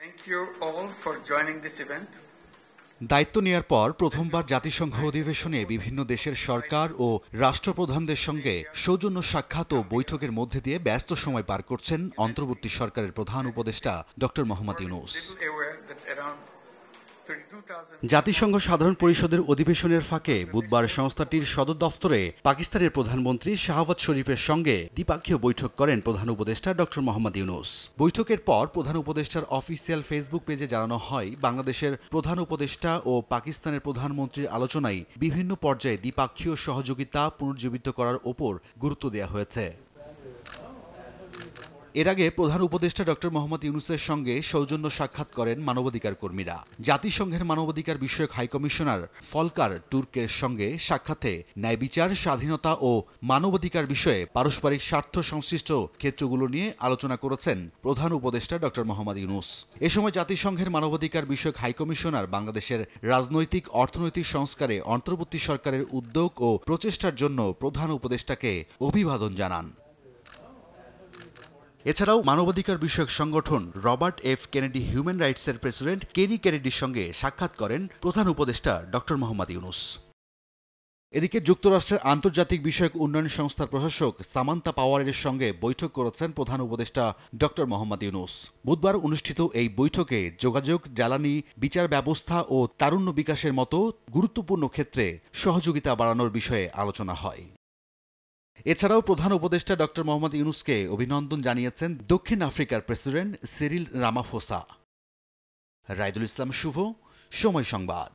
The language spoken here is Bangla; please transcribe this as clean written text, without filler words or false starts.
Thank you all for joining this event. দায়িত্ব নেয়ার পর প্রথমবার জাতিসংঘ অধিবেশনে বিভিন্ন দেশের সরকার ও রাষ্ট্রপ্রধানদের সঙ্গে সৌজন্য সাক্ষাৎ ও বৈঠকের মধ্যে দিয়ে ব্যস্ত সময় পার করছেন অন্তর্বর্তী সরকারের প্রধান উপদেষ্টা ডক্টর মোহাম্মদ ইউনূস। জাতিসংঘ সাধারণ পরিষদের অধিবেশনের ফাঁকে বুধবার সংস্থাটির সদর দফতরে পাকিস্তানের প্রধানমন্ত্রী শাহবাজ শরীফের সঙ্গে দ্বিপাক্ষীয় বৈঠক করেন প্রধান উপদেষ্টা ডক্টর মোহাম্মদ ইউনূস। বৈঠকের পর প্রধান উপদেষ্টার অফিসিয়াল ফেসবুক পেজে জানানো হয়, বাংলাদেশের প্রধান উপদেষ্টা ও পাকিস্তানের প্রধানমন্ত্রীর আলোচনায় বিভিন্ন পর্যায়ে দ্বিপাক্ষীয় সহযোগিতা পুনর্জীবিত করার ওপর গুরুত্ব দেওয়া হয়েছে। এর আগে প্রধান উপদেষ্টা ডক্টর মোহাম্মদ ইউনূসের সঙ্গে সৌজন্য সাক্ষাৎ করেন মানবাধিকার কর্মীরা। জাতিসংঘের মানবাধিকার বিষয়ক হাইকমিশনার ফলকার তুর্কের সঙ্গে সাক্ষাতে ন্যায় বিচার, স্বাধীনতা ও মানবাধিকার বিষয়ে পারস্পরিক স্বার্থ সংশ্লিষ্ট ক্ষেত্রগুলো নিয়ে আলোচনা করেছেন প্রধান উপদেষ্টা ডক্টর মোহাম্মদ ইউনূস। এ সময় জাতিসংঘের মানবাধিকার বিষয়ক হাইকমিশনার বাংলাদেশের রাজনৈতিক অর্থনৈতিক সংস্কারে অন্তর্বর্তী সরকারের উদ্যোগ ও প্রচেষ্টার জন্য প্রধান উপদেষ্টাকে অভিবাদন জানান। এছাড়াও মানবাধিকার বিষয়ক সংগঠন রবার্ট এফ কেনেডি হিউম্যান রাইটসের প্রেসিডেন্ট কেরি কেনেডির সঙ্গে সাক্ষাৎ করেন প্রধান উপদেষ্টা ডক্টর মোহাম্মদ ইউনূস। এদিকে যুক্তরাষ্ট্রের আন্তর্জাতিক বিষয়ক উন্নয়ন সংস্থার প্রশাসক সামান্তা পাওয়ারের সঙ্গে বৈঠক করেছেন প্রধান উপদেষ্টা ডক্টর মোহাম্মদ ইউনূস। বুধবার অনুষ্ঠিত এই বৈঠকে যোগাযোগ, জ্বালানি, বিচার ব্যবস্থা ও তারুণ্য বিকাশের মতো গুরুত্বপূর্ণ ক্ষেত্রে সহযোগিতা বাড়ানোর বিষয়ে আলোচনা হয়। এছাড়াও প্রধান উপদেষ্টা ডক্টর মোহাম্মদ ইউনূসকে অভিনন্দন জানিয়েছেন দক্ষিণ আফ্রিকার প্রেসিডেন্ট সিরিল রামাফোসা। রাইদুল ইসলাম শুভ, সময় সংবাদ।